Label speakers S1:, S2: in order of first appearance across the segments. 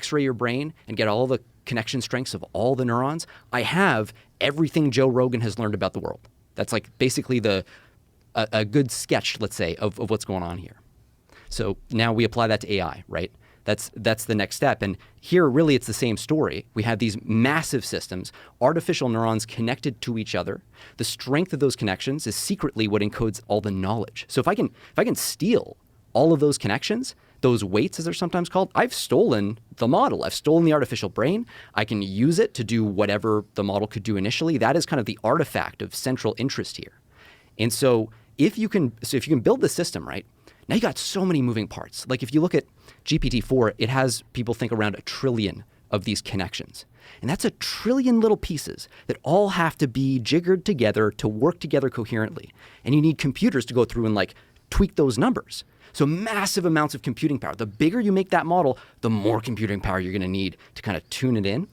S1: x-ray your brain and get all the connection strengths of all the neurons, I have everything Joe Rogan has learned about the world. That's like basically a good sketch, let's say, of what's going on here. So now we apply that to AI, right? That's the next step. And here, really, it's the same story. We have these massive systems, artificial neurons connected to each other. The strength of those connections is secretly what encodes all the knowledge. So if I can steal all of those connections, those weights, as they're sometimes called, I've stolen the model. I've stolen the artificial brain. I can use it to do whatever the model could do initially. That is kind of the artifact of central interest here. And so if you can build the system, right, now you got so many moving parts. Like if you look at GPT-4, it has people think around 1 trillion of these connections. And that's 1 trillion little pieces that all have to be jiggered together to work together coherently. And you need computers to go through and like tweak those numbers. So massive amounts of computing power. The bigger you make that model, the more computing power you're going to need to kind of tune it in.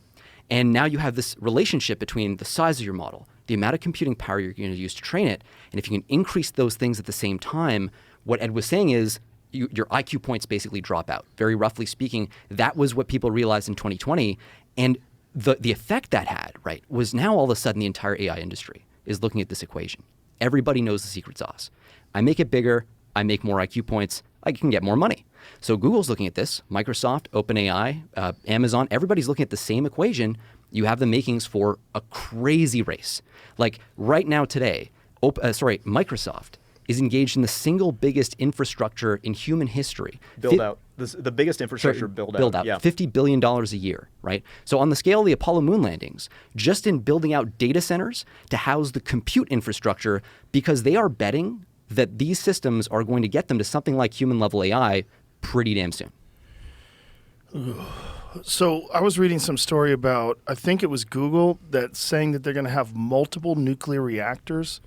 S1: And now you have this relationship between the size of your model, the amount of computing power you're going to use to train it. And if you can increase those things at the same time, what Ed was saying is your IQ points basically drop out. Very roughly speaking, that was what people realized in 2020. And the effect that had, right, was now all of a sudden the entire AI industry is looking at this equation. Everybody knows the secret sauce. I make it bigger, I make more IQ points, I can get more money. So Google's looking at this, Microsoft, OpenAI, Amazon, everybody's looking at the same equation. You have the makings for a crazy race. Like right now today, Microsoft is engaged in the single biggest infrastructure in human history.
S2: Build out. The biggest infrastructure build out. Yeah.
S1: $50 billion a year, right? So on the scale of the Apollo moon landings, just in building out data centers to house the compute infrastructure, because they are betting that these systems are going to get them to something like human level AI pretty damn soon.
S3: So I was reading some story about, I think it was Google, that's saying that they're going to have multiple nuclear reactors